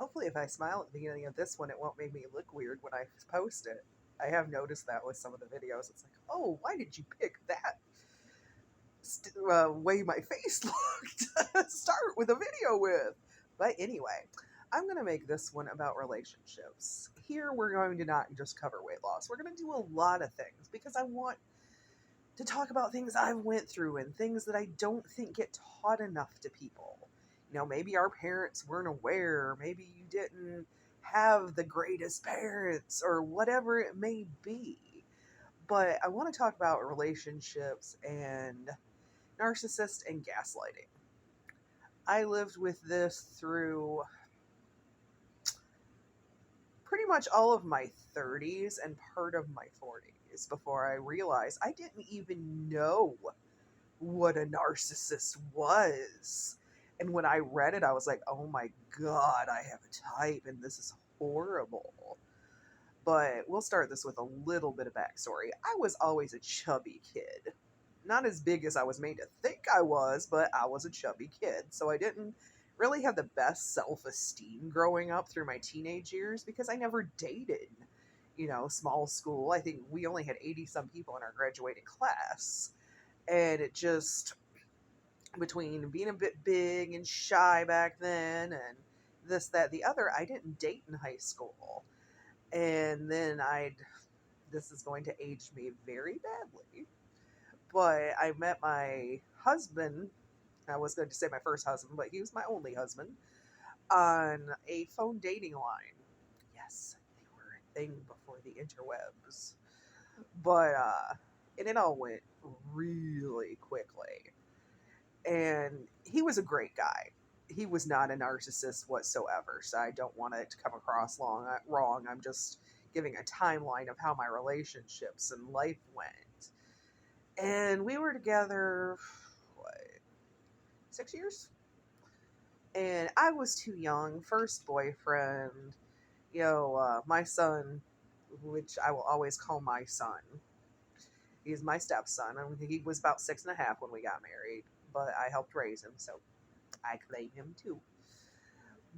hopefully if I smile at the beginning of this one, it won't make me look weird when I post it. I have noticed that with some of the videos. It's like, oh, why did you pick that way my face looked to start with a video with? But anyway, I'm going to make this one about relationships. Here, we're going to not just cover weight loss. We're going to do a lot of things because I want to talk about things I've went through and things that I don't think get taught enough to people. Maybe our parents weren't aware, maybe you didn't have the greatest parents or whatever it may be. But I want to talk about relationships and narcissist and gaslighting. I lived with this through pretty much all of my 30s and part of my 40s before I realized I didn't even know what a narcissist was. And when I read it, I was like, oh my God, I have a type and this is horrible. But we'll start this with a little bit of backstory. I was always a chubby kid. Not as big as I was made to think I was, but I was a chubby kid. So I didn't really have the best self esteem growing up through my teenage years because I never dated. Small school. I think we only had 80 some people in our graduating class. And it just, between being a bit big and shy back then and this, that, the other, I didn't date in high school. And then this is going to age me very badly, but I met my husband. I was going to say my first husband, but he was my only husband on a phone dating line. Yes, they were a thing before the interwebs. But, and it all went really quickly. And he was a great guy. He was not a narcissist whatsoever, so I don't want it to come across wrong. I'm just giving a timeline of how my relationships and life went. And we were together, what, 6 years? And I was too young. First boyfriend, my son, which I will always call my son. He's my stepson. I mean, he was about 6.5 when we got married, but I helped raise him, so I claim him too.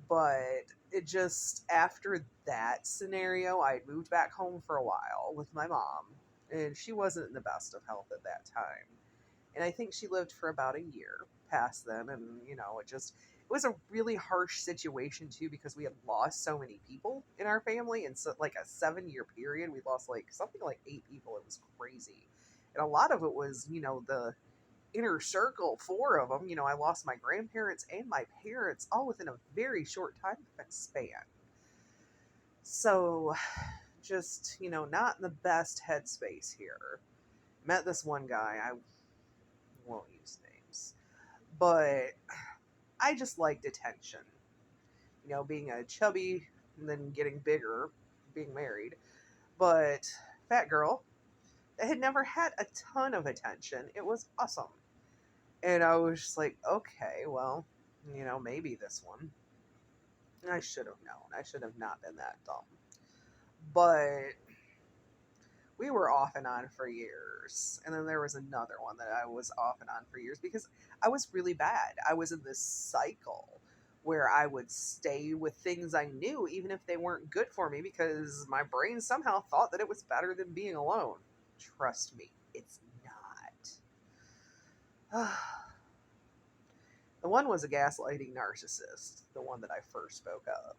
But it just, after that scenario, I had moved back home for a while with my mom, and she wasn't in the best of health at that time. And I think she lived for about a year past then. And, it was a really harsh situation too because we had lost so many people in our family. And so, like, a 7 year period, we lost like something like 8 people. It was crazy. And a lot of it was, the inner circle, four of them. I lost my grandparents and my parents all within a very short time span. So, just, not in the best headspace here. Met this one guy. I won't use names, but I just liked attention. Being a chubby and then getting bigger, being married, but fat girl that had never had a ton of attention. It was awesome. And I was just like, okay, well, maybe this one. I should have known. I should have not been that dumb. But we were off and on for years. And then there was another one that I was off and on for years because I was really bad. I was in this cycle where I would stay with things I knew, even if they weren't good for me, because my brain somehow thought that it was better than being alone. Trust me, it's not. The one was a gaslighting narcissist, the one that I first spoke of.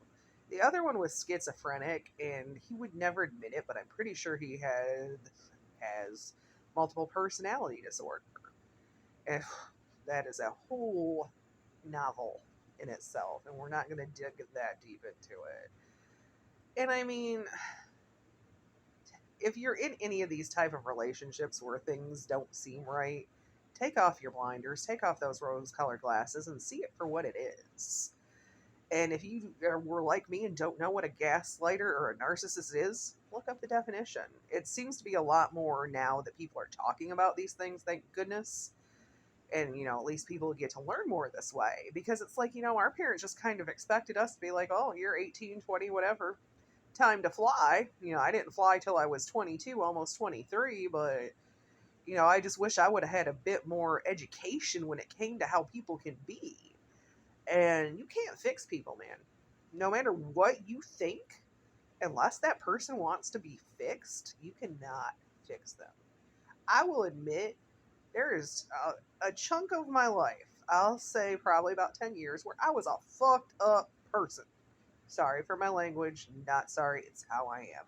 The other one was schizophrenic, and he would never admit it, but I'm pretty sure he has multiple personality disorder. And that is a whole novel in itself, and we're not going to dig that deep into it. And I mean, if you're in any of these type of relationships where things don't seem right, take off your blinders, take off those rose-colored glasses, and see it for what it is. And if you were like me and don't know what a gaslighter or a narcissist is, look up the definition. It seems to be a lot more now that people are talking about these things, thank goodness. And, at least people get to learn more this way. Because it's like, our parents just kind of expected us to be like, oh, you're 18, 20, whatever. Time to fly. I didn't fly till I was 22, almost 23, but, I just wish I would have had a bit more education when it came to how people can be. And you can't fix people, man. No matter what you think, unless that person wants to be fixed, you cannot fix them. I will admit there is a chunk of my life, I'll say probably about 10 years, where I was a fucked up person. Sorry for my language, not sorry, it's how I am.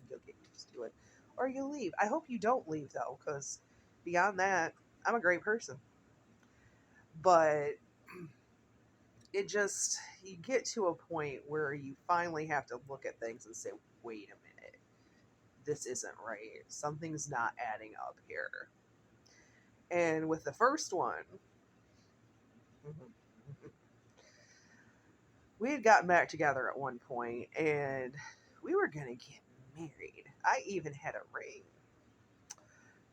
You'll get used to it. Or you leave. I hope you don't leave though, because beyond that, I'm a great person. But it just, you get to a point where you finally have to look at things and say, wait a minute, this isn't right. Something's not adding up here. And with the first one, we had gotten back together at one point and we were going to get married. I even had a ring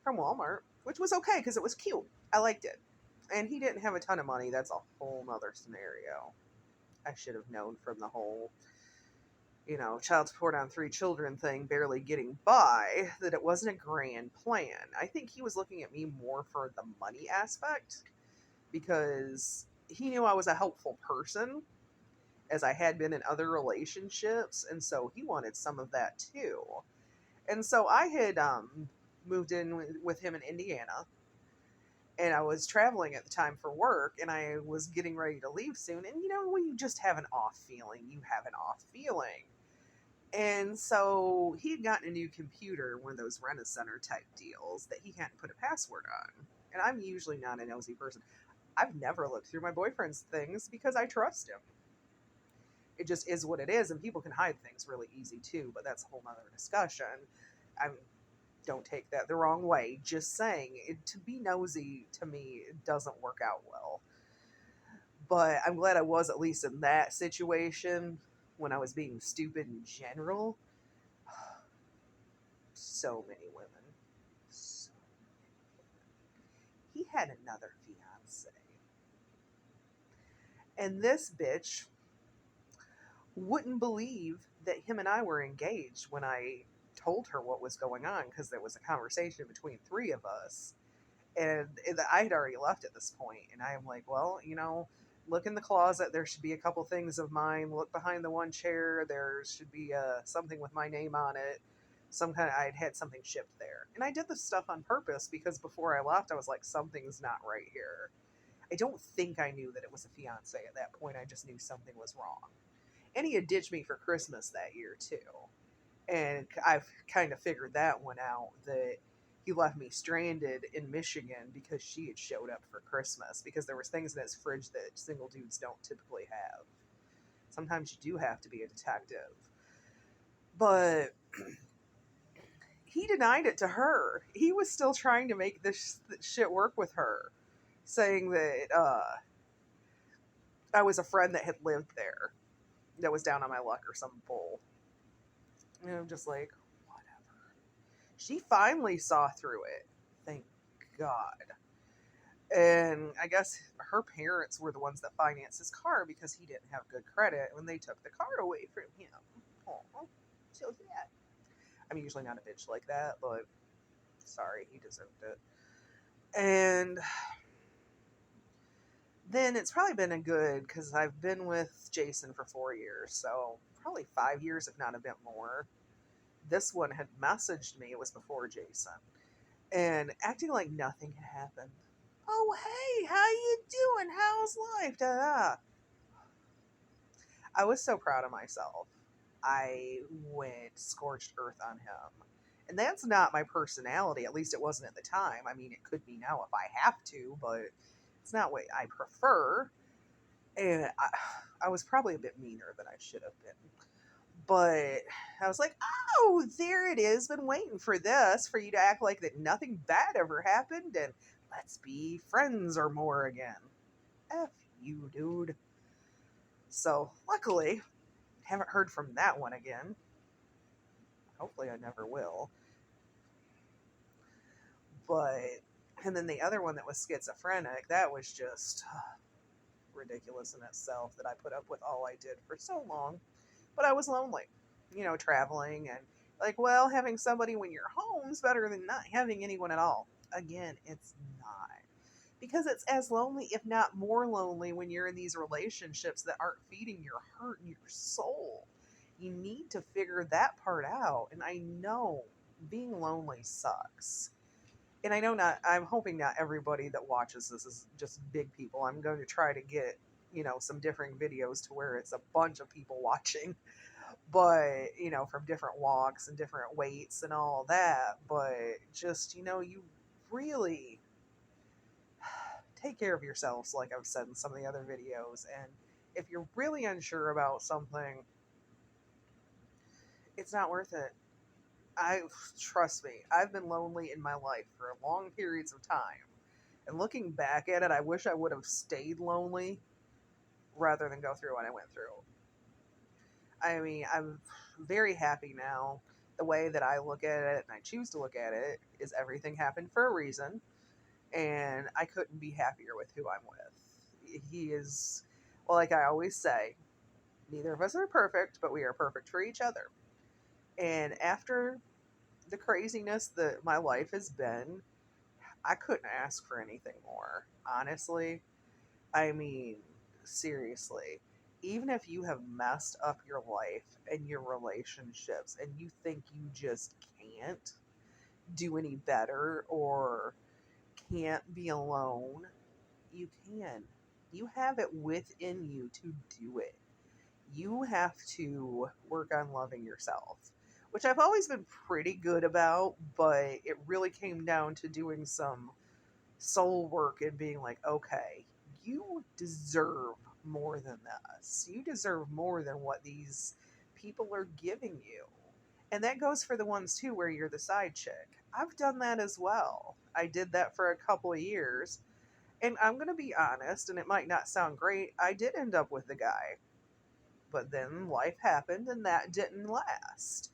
from Walmart, which was okay because it was cute. I liked it. And he didn't have a ton of money. That's a whole nother scenario. I should have known from the whole, child support on three children thing barely getting by that it wasn't a grand plan. I think he was looking at me more for the money aspect because he knew I was a helpful person as I had been in other relationships. And so he wanted some of that too. And so I had moved in with him in Indiana, and I was traveling at the time for work, and I was getting ready to leave soon. And when you just have an off feeling, you have an off feeling. And so he had gotten a new computer, one of those Rent-A-Center type deals that he hadn't put a password on. And I'm usually not a nosy person. I've never looked through my boyfriend's things because I trust him. It just is what it is, and people can hide things really easy too, but that's a whole nother discussion. I don't take that the wrong way. Just saying, to be nosy to me it doesn't work out well. But I'm glad I was at least in that situation when I was being stupid in general. So many women. So he had another fiance. And this bitch wouldn't believe that him and I were engaged when I told her what was going on because there was a conversation between three of us. And I had already left at this point, and I am like, well, look in the closet. There should be a couple things of mine. Look behind the one chair. There should be something with my name on it. I had something shipped there, and I did this stuff on purpose because before I left, I was like, something's not right here. I don't think I knew that it was a fiance at that point. I just knew something was wrong. And he had ditched me for Christmas that year too. And I've kind of figured that one out, that he left me stranded in Michigan because she had showed up for Christmas, because there was things in his fridge that single dudes don't typically have. Sometimes you do have to be a detective. But he denied it to her. He was still trying to make this shit work with her, saying that I was a friend that had lived there, that was down on my luck or some bull. And I'm just like, whatever. She finally saw through it. Thank God. And I guess her parents were the ones that financed his car because he didn't have good credit when they took the car away from him. Oh, so sad. I'm usually not a bitch like that, but sorry, he deserved it. And then it's probably been a good, because I've been with Jason for 4 years, so probably 5 years, if not a bit more. This one had messaged me, it was before Jason, and acting like nothing had happened. Oh, hey, how you doing? How's life? Da, da. I was so proud of myself. I went scorched earth on him. And that's not my personality. At least it wasn't at the time. I mean, it could be now if I have to, but it's not what I prefer. And I was probably a bit meaner than I should have been. But I was like, oh, there it is. Been waiting for this, for you to act like that nothing bad ever happened, and let's be friends or more again. F you, dude. So, luckily, haven't heard from that one again. Hopefully, I never will. But, and then the other one that was schizophrenic, that was just ridiculous in itself, that I put up with all I did for so long. But I was lonely, traveling, and like, well, having somebody when you're home's better than not having anyone at all. Again, it's not. because it's as lonely, if not more lonely, when you're in these relationships that aren't feeding your heart and your soul. You need to figure that part out. And I know being lonely sucks. And I know not, I'm hoping not everybody that watches this is just big people. I'm going to try to get, some different videos to where it's a bunch of people watching, but, from different walks and different weights and all that. But just, you really take care of yourselves, like I've said in some of the other videos. And if you're really unsure about something, it's not worth it. I Trust me, I've been lonely in my life for long periods of time. And looking back at it, I wish I would have stayed lonely rather than go through what I went through. I mean, I'm very happy now. The way that I look at it and I choose to look at it is everything happened for a reason, and I couldn't be happier with who I'm with. He is, well, like I always say, neither of us are perfect, but we are perfect for each other. And after the craziness that my life has been, I couldn't ask for anything more, honestly. I mean, seriously, even if you have messed up your life and your relationships and you think you just can't do any better or can't be alone, you can. You have it within you to do it. You have to work on loving yourself, which I've always been pretty good about, but it really came down to doing some soul work and being like, okay, you deserve more than this. You deserve more than what these people are giving you. And that goes for the ones too where you're the side chick. I've done that as well. I did that for a couple of years. And I'm going to be honest, and it might not sound great, I did end up with the guy. But then life happened and that didn't last.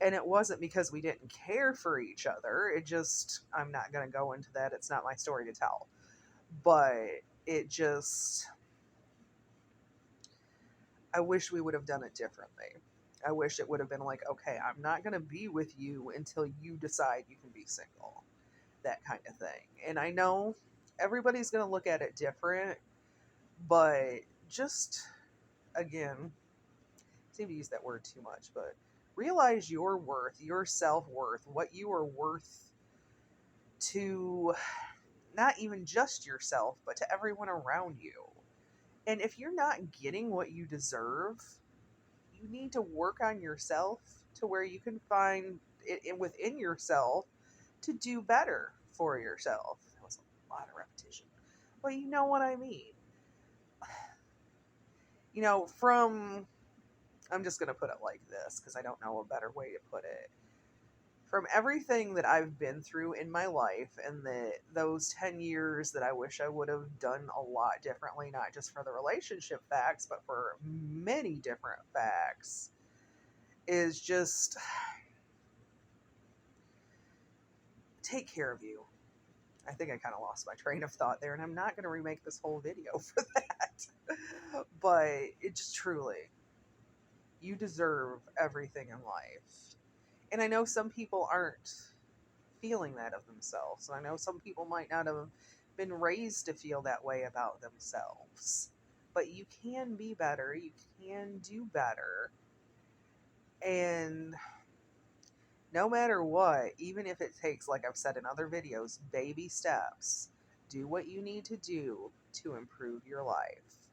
And it wasn't because we didn't care for each other. It just, I'm not going to go into that. It's not my story to tell. But it just, I wish we would have done it differently. I wish it would have been like, okay, I'm not going to be with you until you decide you can be single. That kind of thing. And I know everybody's going to look at it different, but just, again, I seem to use that word too much, but realize your worth, your self worth, what you are worth to not even just yourself, but to everyone around you. And if you're not getting what you deserve, you need to work on yourself to where you can find it within yourself to do better for yourself. That was a lot of repetition. Well, you know what I mean. I'm just going to put it like this because I don't know a better way to put it. From everything that I've been through in my life and those 10 years that I wish I would have done a lot differently, not just for the relationship facts, but for many different facts, is just take care of you. I think I kind of lost my train of thought there, and I'm not going to remake this whole video for that. But it just truly, you deserve everything in life. And I know some people aren't feeling that of themselves. And I know some people might not have been raised to feel that way about themselves. But you can be better, you can do better. And no matter what, even if it takes, like I've said in other videos, baby steps, do what you need to do to improve your life.